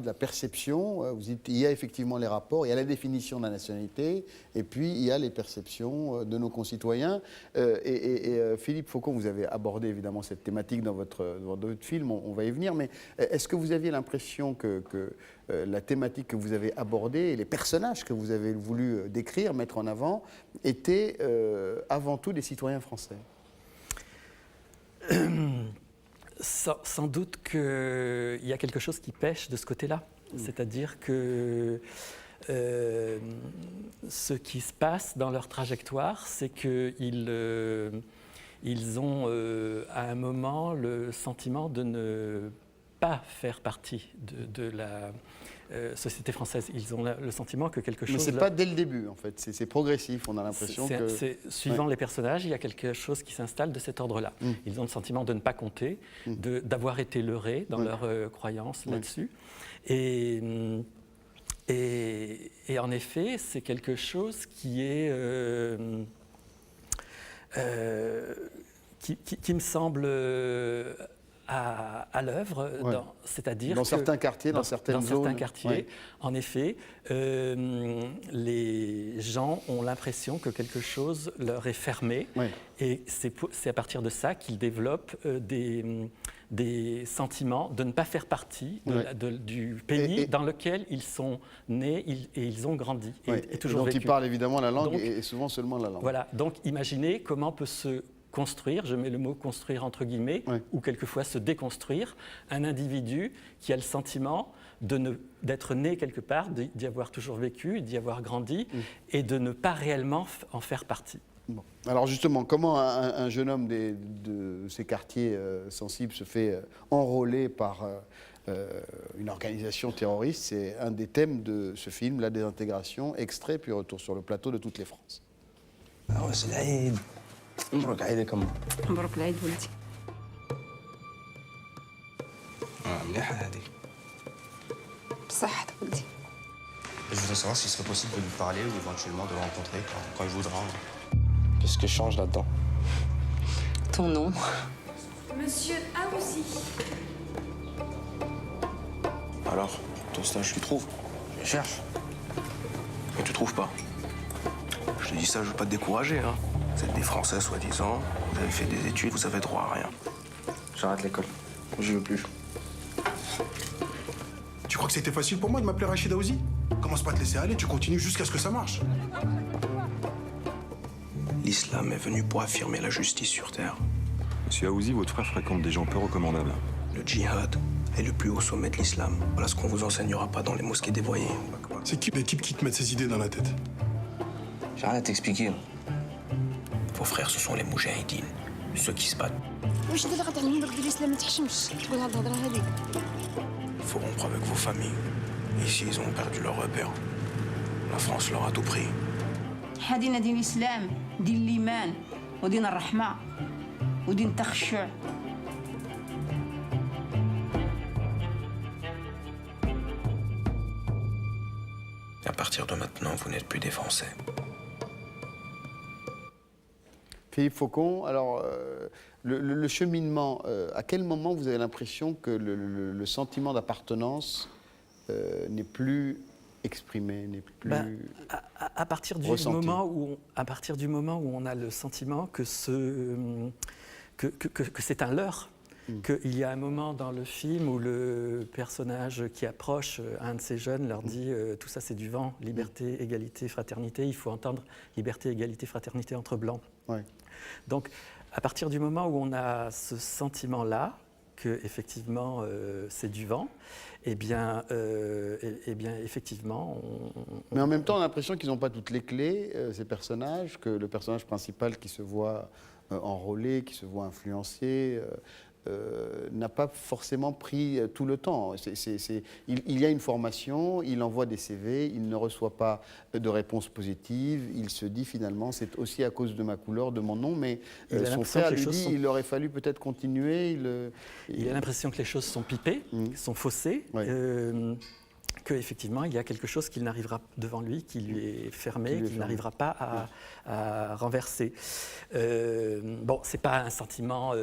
de la perception, vous dites, il y a effectivement les rapports, il y a la définition de la nationalité, et puis il y a les perceptions de nos concitoyens. Philippe Faucon, vous avez abordé évidemment cette thématique dans votre film, on va y venir, mais est-ce que vous aviez l'impression que la thématique que vous avez abordée et les personnages que vous avez voulu décrire, mettre en avant, étaient avant tout des citoyens français ? Sans doute qu'il y a quelque chose qui pêche de ce côté-là. C'est-à-dire que ce qui se passe dans leur trajectoire, c'est qu'ils ont à un moment le sentiment de ne pas faire partie de la société française. Ils ont le sentiment que quelque chose... Mais ce n'est pas dès le début, en fait. C'est progressif. On a l'impression que... Suivant les personnages, il y a quelque chose qui s'installe de cet ordre-là. Ils ont le sentiment de ne pas compter, d'avoir été leurrés dans leur croyance là-dessus. Et en effet, c'est quelque chose qui est... qui me semble... à l'œuvre, c'est-à-dire dans certains quartiers, dans certaines zones. Dans certains quartiers, en effet, les gens ont l'impression que quelque chose leur est fermé, et c'est à partir de ça qu'ils développppent des sentiments de ne pas faire partie du pays dans lequel ils sont nés et ils ont grandi et toujours vécu. Donc ils parlent évidemment la langue et souvent seulement la langue. Voilà, donc imaginez comment peut se construire, je mets le mot construire entre guillemets, ou quelquefois se déconstruire, un individu qui a le sentiment d'être né quelque part, d'y avoir toujours vécu, d'y avoir grandi, et de ne pas réellement en faire partie. Bon. Alors justement, comment un jeune homme de ces quartiers sensibles se fait enrôler par une organisation terroriste? C'est un des thèmes de ce film, la désintégration, extrait, puis retour sur le plateau de Toutes les France. مبروك عيدك أم. مبروك العيد ولدي. مليحة هذه. بصحتك ولدي. Je voudrais savoir s'il serait possible de lui parler ou éventuellement de le rencontrer quand il voudra. Qu'est-ce que je change là-dedans? Ton nom. Monsieur Aouzi. Alors, ton stage, tu le trouves? Je cherche. Mais tu trouves pas. Je te dis ça, je veux pas te décourager, hein. Vous êtes des Français, soi-disant, vous avez fait des études, vous avez droit à rien. J'arrête l'école. Je veux plus. Tu crois que c'était facile pour moi de m'appeler Rachid Aouzi? Commence pas à te laisser aller, tu continues jusqu'à ce que ça marche. L'islam est venu pour affirmer la justice sur Terre. Monsieur Aouzi, votre frère fréquente des gens peu recommandables. Le djihad est le plus haut sommet de l'islam. Voilà ce qu'on vous enseignera pas dans les mosquées dévoyées. C'est qui l'équipe qui te met ces idées dans la tête? J'ai rien à t'expliquer. Vos frères, ce sont les moujahidines, ceux qui se battent. Il faut rompre avec vos familles. Ici, ils ont perdu leur repère. La France leur a tout pris. هذه دين الإسلام، دين الإيمان ودين الرحمة ودين التخشع. À partir de maintenant, vous n'êtes plus des Français. Philippe Faucon, alors le cheminement, à quel moment vous avez l'impression que le sentiment d'appartenance n'est plus exprimé, n'est plus à partir du moment où on a le sentiment que c'est un leurre, qu'il y a un moment dans le film où le personnage qui approche un de ces jeunes leur dit tout ça c'est du vent, liberté, égalité, fraternité, il faut entendre liberté, égalité, fraternité entre blancs. Donc, à partir du moment où on a ce sentiment-là, que effectivement c'est du vent, eh bien effectivement... Mais en même temps, on a l'impression qu'ils n'ont pas toutes les clés, ces personnages, que le personnage principal qui se voit enrôlé, qui se voit influencé, n'a pas forcément pris tout le temps. Il y a une formation, il envoie des CV, il ne reçoit pas de réponse positive, il se dit finalement c'est aussi à cause de ma couleur, de mon nom, mais son frère lui dit il aurait fallu peut-être continuer. Il a l'impression que les choses sont pipées, sont faussées, qu'effectivement il y a quelque chose qu'il n'arrivera devant lui, qui lui est fermé, qu'il n'arrivera pas à renverser. Bon, c'est pas un sentiment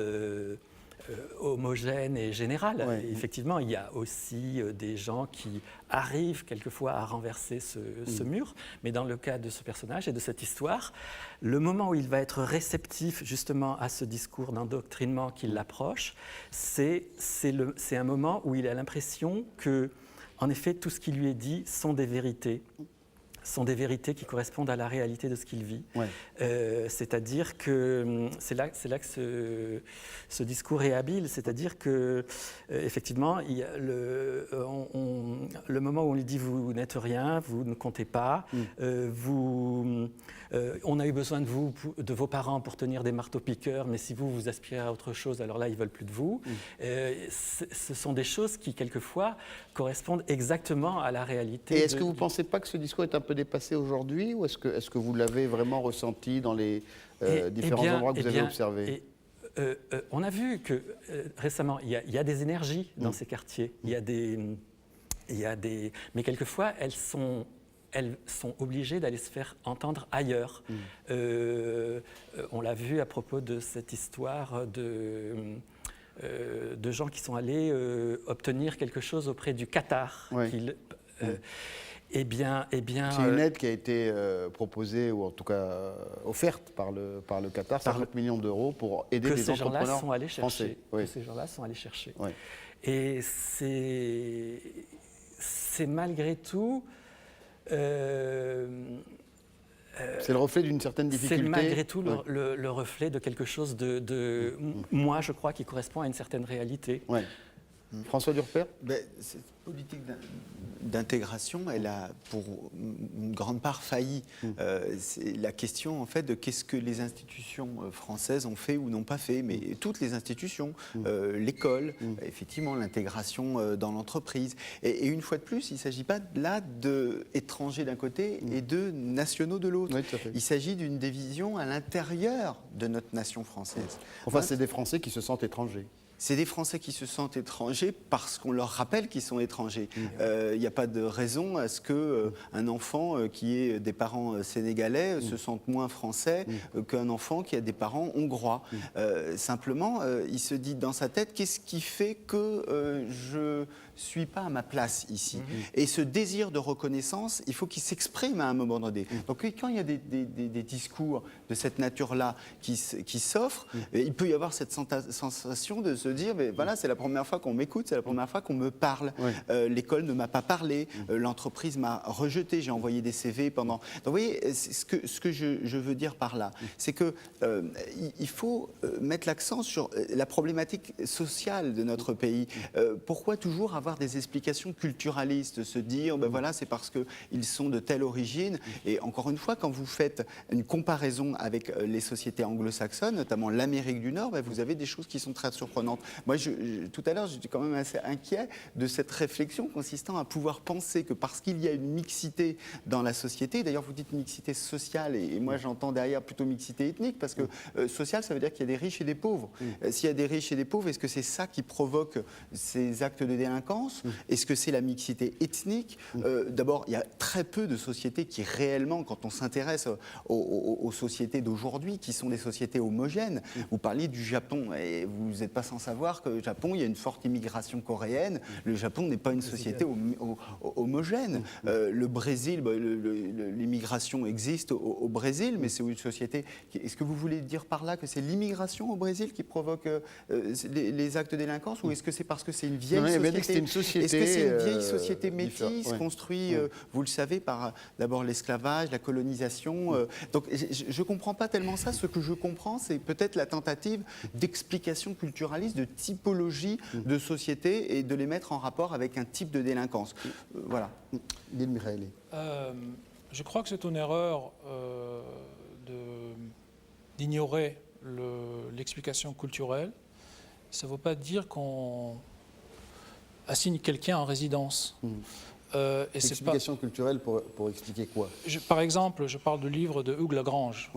homogène et général. Ouais. Et effectivement, il y a aussi des gens qui arrivent quelquefois à renverser ce mur, mais dans le cas de ce personnage et de cette histoire, le moment où il va être réceptif justement à ce discours d'endoctrinement qui l'approche, c'est un moment où il a l'impression que, en effet, tout ce qui lui est dit sont des vérités qui correspondent à la réalité de ce qu'il vit. Ouais. C'est-à-dire que c'est là que ce discours est habile, c'est-à-dire que effectivement, il y a le moment où on lui dit vous n'êtes rien, vous ne comptez pas, on a eu besoin de vous, de vos parents pour tenir des marteaux-piqueurs, mais si vous aspirez à autre chose, alors là ils veulent plus de vous. Ce sont des choses qui quelquefois correspondent exactement à la réalité. Et est-ce que vous ne pensez pas que ce discours est un peu dépassé aujourd'hui, ou est-ce que vous l'avez vraiment ressenti dans les différents endroits que vous avez observés? On a vu que récemment, il y a des énergies dans ces quartiers. Mais quelquefois, elles sont obligées d'aller se faire entendre ailleurs. On l'a vu à propos de cette histoire de gens qui sont allés obtenir quelque chose auprès du Qatar. Ouais. Eh bien, c'est une aide qui a été proposée, ou en tout cas offerte par le Qatar, 50 millions d'euros pour aider des entrepreneurs français. Que ces gens-là sont allés chercher. Oui. Et c'est malgré tout... c'est le reflet d'une certaine difficulté. C'est malgré tout le reflet de quelque chose moi, je crois, qui correspond à une certaine réalité. Ouais. François Durper? Cette politique d'intégration, elle a pour une grande part failli. C'est la question en fait de qu'est-ce que les institutions françaises ont fait ou n'ont pas fait, mais toutes les institutions, l'école, effectivement l'intégration dans l'entreprise. Et une fois de plus, il ne s'agit pas là d'étrangers d'un côté et de nationaux de l'autre. Oui, tout à fait. Il s'agit d'une division à l'intérieur de notre nation française. Enfin, c'est des Français qui se sentent étrangers. C'est des Français qui se sentent étrangers parce qu'on leur rappelle qu'ils sont étrangers. Il n'y a pas de raison à ce qu'un enfant qui ait des parents sénégalais se sente moins français qu'un enfant qui a des parents hongrois. Simplement, il se dit dans sa tête, qu'est-ce qui fait que je suis pas à ma place ici. Et ce désir de reconnaissance, il faut qu'il s'exprime à un moment donné. Donc quand il y a des discours de cette nature-là qui s'offrent, il peut y avoir cette sensation de se dire, mais voilà, c'est la première fois qu'on m'écoute, c'est la première fois qu'on me parle. L'école ne m'a pas parlé, l'entreprise m'a rejeté, j'ai envoyé des CV pendant... Donc vous voyez, ce que je veux dire par là, c'est que il faut mettre l'accent sur la problématique sociale de notre pays. Pourquoi toujours avoir des explications culturalistes, se dire ben voilà, c'est parce qu'ils sont de telle origine. Et encore une fois, quand vous faites une comparaison avec les sociétés anglo-saxonnes, notamment l'Amérique du Nord, ben vous avez des choses qui sont très surprenantes. Moi, tout à l'heure, j'étais quand même assez inquiet de cette réflexion consistant à pouvoir penser que parce qu'il y a une mixité dans la société, d'ailleurs vous dites mixité sociale, et moi j'entends derrière plutôt mixité ethnique, parce que sociale, ça veut dire qu'il y a des riches et des pauvres. S'il y a des riches et des pauvres, est-ce que c'est ça qui provoque ces actes de délinquance? Est-ce que c'est la mixité ethnique? D'abord, il y a très peu de sociétés qui réellement, quand on s'intéresse aux sociétés d'aujourd'hui, qui sont des sociétés homogènes. Vous parliez du Japon, et vous n'êtes pas sans savoir qu'au Japon, il y a une forte immigration coréenne. Le Japon n'est pas une société homogène. Le Brésil, l'immigration existe au Brésil, mais c'est une société... Est-ce que vous voulez dire par là que c'est l'immigration au Brésil qui provoque les actes de délinquance, ou est-ce que c'est parce que c'est une vieille société? Est-ce que c'est une vieille société métisse construite, vous le savez, par d'abord l'esclavage, la colonisation Donc je ne comprends pas tellement ça. Ce que je comprends, c'est peut-être la tentative d'explication culturaliste, de typologie de société, et de les mettre en rapport avec un type de délinquance. Voilà. Je crois que c'est une erreur d'ignorer l'explication culturelle. Ça ne veut pas dire qu'on assigne quelqu'un en résidence. Explication culturelle pour expliquer quoi? Par exemple, je parle du livre de Hugues Lagrange,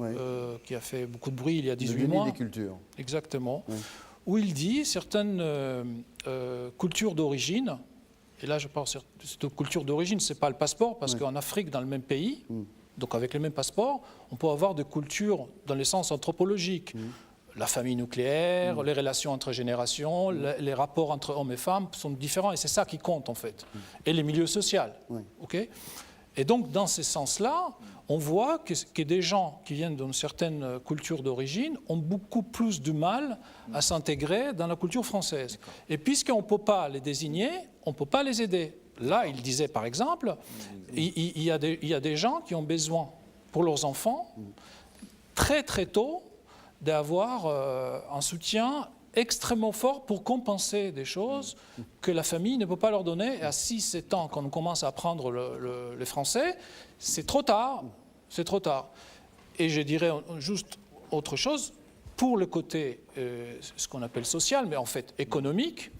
qui a fait beaucoup de bruit il y a 18 mois. Le déni des cultures. Exactement. Où il dit certaines cultures d'origine, et là je parle de culture d'origine, ce n'est pas le passeport, parce qu'en Afrique, dans le même pays, donc avec le même passeport, on peut avoir des cultures dans le sens anthropologique. la famille nucléaire, les relations entre générations, les rapports entre hommes et femmes sont différents et c'est ça qui compte en fait. Et les milieux sociaux. Okay. Et donc dans ce sens-là, on voit que des gens qui viennent d'une certaine culture d'origine ont beaucoup plus de mal à s'intégrer dans la culture française. Et puisqu'on ne peut pas les désigner, on ne peut pas les aider. Là, il disait par exemple, il y a des gens qui ont besoin pour leurs enfants, très très tôt, d'avoir un soutien extrêmement fort pour compenser des choses que la famille ne peut pas leur donner. Et à 6-7 ans, quand on commence à apprendre le français, c'est trop tard. C'est trop tard. Et je dirais juste autre chose, pour le côté, ce qu'on appelle social, mais en fait économique,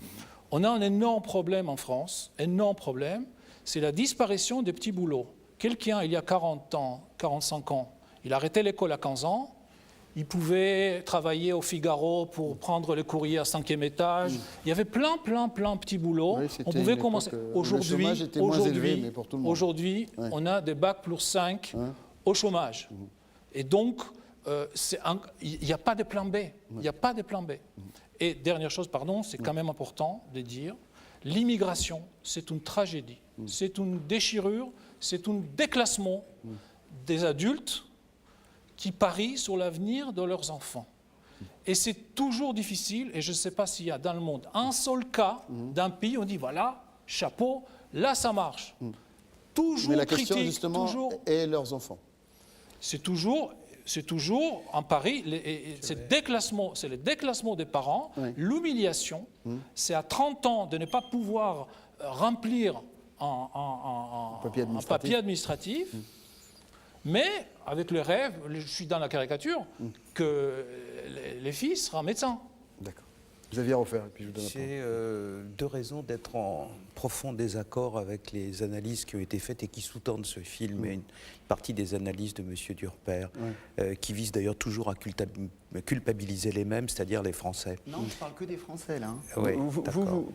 on a un énorme problème en France, énorme problème, c'est la disparition des petits boulots. Quelqu'un, il y a 40 ans, 45 ans, il a arrêté l'école à 15 ans, il pouvait travailler au Figaro pour prendre le courrier à 5e étage. Il y avait plein de petits boulots. Oui, on pouvait commencer. Aujourd'hui, on a des bacs plus 5 au chômage. Et donc, il n'y a pas de plan B. Il n'y a pas de plan B. Et dernière chose, pardon, c'est quand même important de dire, l'immigration, c'est une tragédie. C'est une déchirure, c'est un déclassement des adultes qui parient sur l'avenir de leurs enfants. Et c'est toujours difficile, et je ne sais pas s'il y a dans le monde un seul cas d'un pays où on dit, voilà, chapeau, là ça marche. Toujours mais la critique, question justement est leurs enfants. C'est toujours un pari, c'est le déclassement des parents, l'humiliation, c'est à 30 ans de ne pas pouvoir remplir un papier administratif. Mais avec le rêve, je suis dans la caricature, que les fils seront médecins. D'accord. Xavier Hofer, et puis je vous donne la parole. J'ai deux raisons d'être en profond désaccord avec les analyses qui ont été faites et qui sous-tendent ce film, et une partie des analyses de M. Durper, qui visent d'ailleurs toujours à culpabiliser les mêmes, c'est-à-dire les Français. Non, je ne parle que des Français, là. Oui,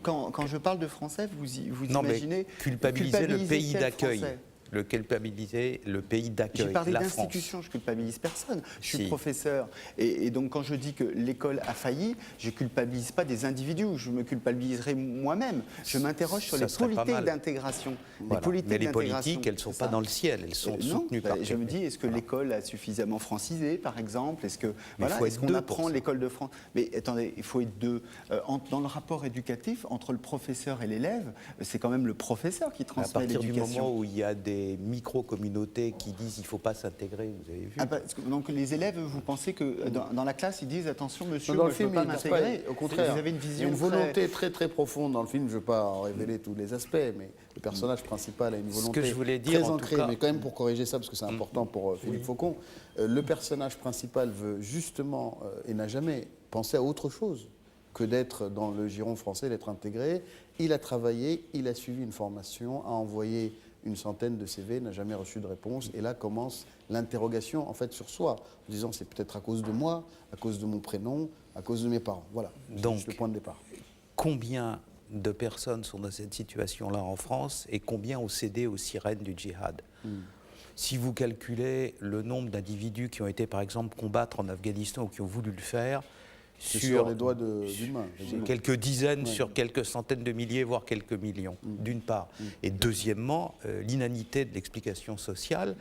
quand je parle de Français, vous non, imaginez... Mais culpabiliser le pays d'accueil. Le culpabiliser le pays d'accueil, J'ai parlé la d'institution, France. je culpabilise personne. Je suis professeur. Et donc quand je dis que l'école a failli, je ne culpabilise pas des individus, je me culpabiliserai moi-même. Je m'interroge sur les politiques d'intégration. Voilà. Mais les politiques, elles ne sont pas dans le ciel, elles sont soutenues par... Je me dis, est-ce que l'école a suffisamment francisé, par exemple? Est-ce qu'on apprend l'école de France? Mais attendez, il faut être deux. Dans le rapport éducatif, entre le professeur et l'élève, c'est quand même le professeur qui transmet l'éducation. À partir du moment où il y a des micro-communautés qui disent qu'il ne faut pas s'intégrer, vous avez vu. Donc les élèves, vous pensez que dans la classe, ils disent attention monsieur, dans le je ne film, veux pas m'intégrer. Au contraire, vous avez une vision une volonté très très profonde dans le film. Je ne veux pas en révéler tous les aspects, mais le personnage principal a une volonté très ancrée. Mais quand même pour corriger ça, parce que c'est important pour Philippe Faucon, le personnage principal veut justement, et n'a jamais pensé à autre chose que d'être dans le giron français, d'être intégré. Il a travaillé, il a suivi une formation, a envoyé une centaine de CV, n'a jamais reçu de réponse. Et là commence l'interrogation en fait sur soi, en disant c'est peut-être à cause de moi, à cause de mon prénom, à cause de mes parents. Voilà, c'est le point de départ. Combien de personnes sont dans cette situation-là en France et combien ont cédé aux sirènes du djihad? Si vous calculez le nombre d'individus qui ont été par exemple combattre en Afghanistan ou qui ont voulu le faire, sur les doigts d'une main. Quelques dizaines sur quelques centaines de milliers, voire quelques millions, d'une part. Et deuxièmement, l'inanité de l'explication sociale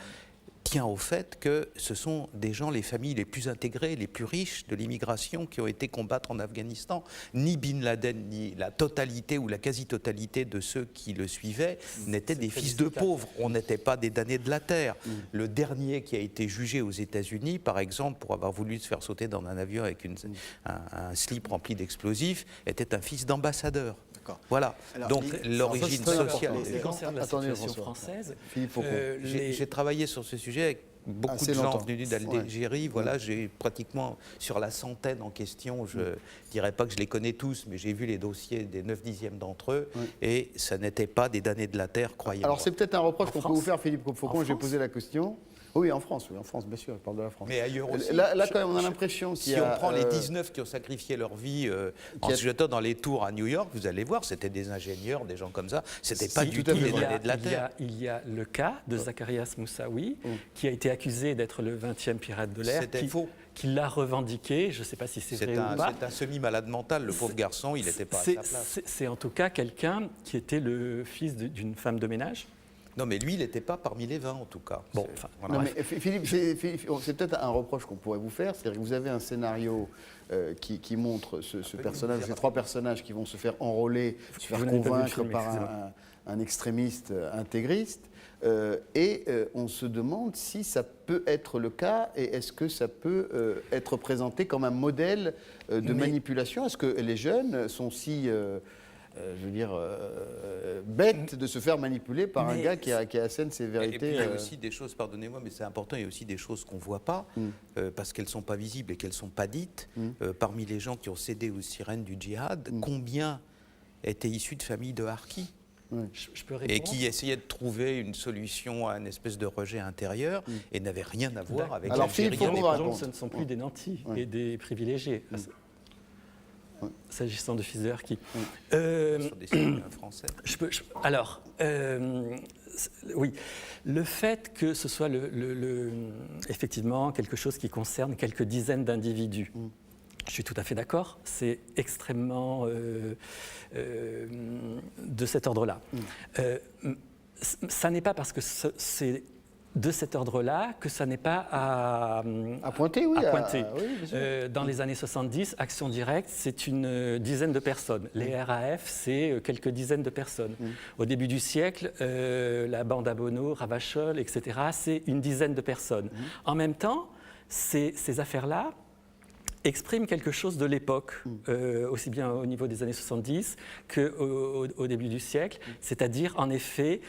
tient au fait que ce sont des gens, les familles les plus intégrées, les plus riches de l'immigration qui ont été combattre en Afghanistan. Ni Bin Laden, ni la totalité ou la quasi-totalité de ceux qui le suivaient n'étaient des fils de pauvres. On n'était pas des damnés de la terre. Le dernier qui a été jugé aux États-Unis, par exemple, pour avoir voulu se faire sauter dans un avion avec un slip rempli d'explosifs, était un fils d'ambassadeur. Voilà. Alors, donc l'origine sociale. Ce qui concerne la situation française, j'ai travaillé sur ce sujet avec beaucoup de gens venus d'Algérie. Voilà, j'ai pratiquement sur la centaine en question. Je ne dirais pas que je les connais tous, mais j'ai vu les dossiers des 9/10 d'entre eux, et ça n'était pas des damnés de la terre, croyez-moi. Alors c'est peut-être un reproche qu'on peut vous faire, Philippe Faucon. J'ai posé la question. Oui, en France, bien sûr, je parle de la France. Mais ailleurs aussi. Là quand même, on a l'impression qu'il y a... Si on prend les 19 qui ont sacrifié leur vie en se jetant dans les tours à New York, vous allez voir, c'était des ingénieurs, des gens comme ça. C'était pas du tout des damnés de la terre. Il y a le cas de Zacharias Moussaoui, qui a été accusé d'être le 20e pirate de l'air. C'était faux. qu'il l'a revendiqué. Je ne sais pas si c'est vrai ou pas. C'est un semi-malade mental, le pauvre garçon, il n'était pas à sa place. C'est en tout cas quelqu'un qui était le fils d'une femme de ménage. Non, mais lui, il n'était pas parmi les 20, en tout cas. Bon, voilà. Non, mais Philippe, c'est peut-être un reproche qu'on pourrait vous faire, c'est-à-dire que vous avez un scénario qui montre ce personnage, ces 3 personnages qui vont se faire enrôler, se faire convaincre par un extrémiste intégriste, et on se demande si ça peut être le cas, et est-ce que ça peut être présenté comme un modèle de manipulation. Est-ce que les jeunes sont si... je veux dire, bête de se faire manipuler par un gars qui assène ses vérités. Et puis, il y a aussi des choses, pardonnez-moi, mais c'est important, il y a aussi des choses qu'on ne voit pas, parce qu'elles ne sont pas visibles et qu'elles ne sont pas dites. Parmi les gens qui ont cédé aux sirènes du djihad, combien étaient issus de familles de harkis je peux répondre. Et qui essayaient de trouver une solution à une espèce de rejet intérieur et n'avaient rien à voir avec l'Algérie. Ce ne sont plus des nantis et des privilégiés. S'agissant de fils de harkis. Sur des citoyens français. Alors, oui, le fait que ce soit effectivement quelque chose qui concerne quelques dizaines d'individus, je suis tout à fait d'accord, c'est extrêmement de cet ordre-là. Ça n'est pas parce que c'est de cet ordre-là que ça n'est pas à pointer. Oui, dans les années 70, Action Directe, c'est une dizaine de personnes. Les RAF, c'est quelques dizaines de personnes. Au début du siècle, la bande à Bono, Ravachol, etc., c'est une dizaine de personnes. En même temps, ces affaires-là exprime quelque chose de l'époque, aussi bien au niveau des années 70 qu'au début du siècle, c'est-à-dire en effet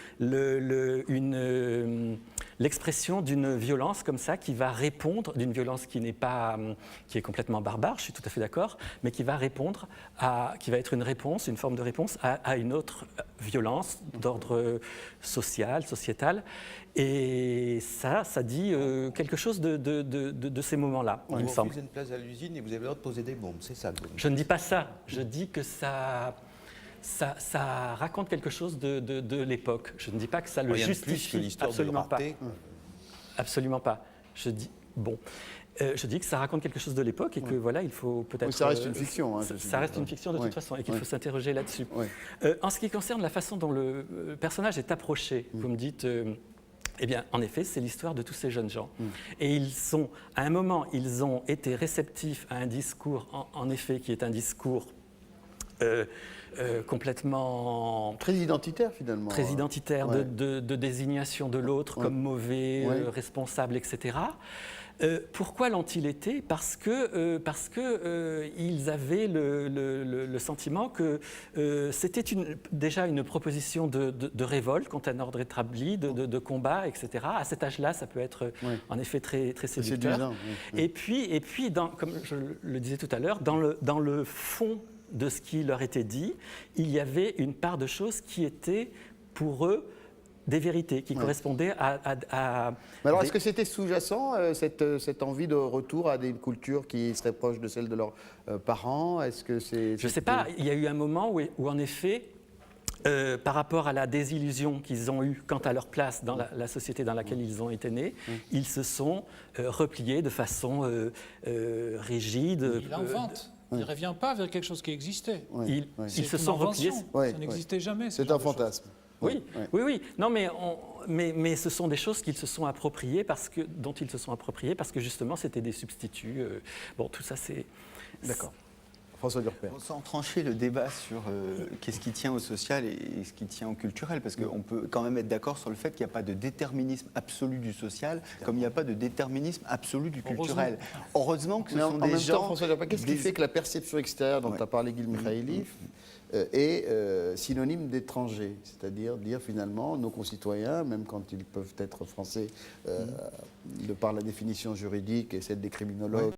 l'expression d'une violence comme ça qui va répondre, d'une violence qui est complètement barbare, je suis tout à fait d'accord, mais qui va répondre qui va être une réponse, une forme de réponse à une autre violence d'ordre social, sociétal. Et ça dit quelque chose de ces moments-là, il me semble. Vous refusez une place à l'usine et vous avez le droit de poser des bombes, c'est ça. Je ne dis pas ça, je dis que ça raconte quelque chose de l'époque. Je ne dis pas que ça le justifie, plus que l'histoire absolument de pas. Absolument pas. Je dis que ça raconte quelque chose de l'époque et que voilà, il faut peut-être... Oui, ça reste une fiction. Ça reste une fiction de toute façon et qu'il faut s'interroger là-dessus. En ce qui concerne la façon dont le personnage est approché, vous me dites... Eh bien, en effet, c'est l'histoire de tous ces jeunes gens. Et à un moment, ils ont été réceptifs à un discours, en effet, qui est un discours complètement... Très identitaire, finalement. Très identitaire, de désignation de l'autre comme mauvais, responsable, etc. Pourquoi l'ont-ils été ? Parce que ils avaient le sentiment que c'était déjà une proposition de révolte contre un ordre établi, de combat, etc. À cet âge-là, ça peut être en effet très, très séducteur. Et puis comme je le disais tout à l'heure, dans le fond de ce qui leur était dit, il y avait une part de choses qui étaient pour eux des vérités qui correspondaient à Mais alors, est-ce que c'était sous-jacent, cette envie de retour à des cultures qui seraient proches de celles de leurs parents ? Est-ce que c'est... Je ne sais pas. Il y a eu un moment où en effet, par rapport à la désillusion qu'ils ont eue quant à leur place dans la société dans laquelle ils ont été nés, ils se sont repliés de façon rigide. Il invente. Il ne revient pas vers quelque chose qui existait. Ils se sont repliés. Ça n'existait jamais. C'est un fantasme. Oui. Non, mais ce sont des choses qu'ils se sont appropriées dont ils se sont appropriés parce que justement c'était des substituts. Tout ça c'est. D'accord. François Durper. Sans trancher le débat sur qu'est-ce qui tient au social et ce qui tient au culturel, parce qu'on peut quand même être d'accord sur le fait qu'il n'y a pas de déterminisme absolu du social, comme il n'y a pas de déterminisme absolu du culturel. Heureusement que ce sont des gens... François Durper, qu'est-ce qui fait que la perception extérieure dont tu as parlé, Guy Mikhaïlov, est synonyme d'étranger, c'est-à-dire dire finalement nos concitoyens, même quand ils peuvent être français de par la définition juridique et celle des criminologues,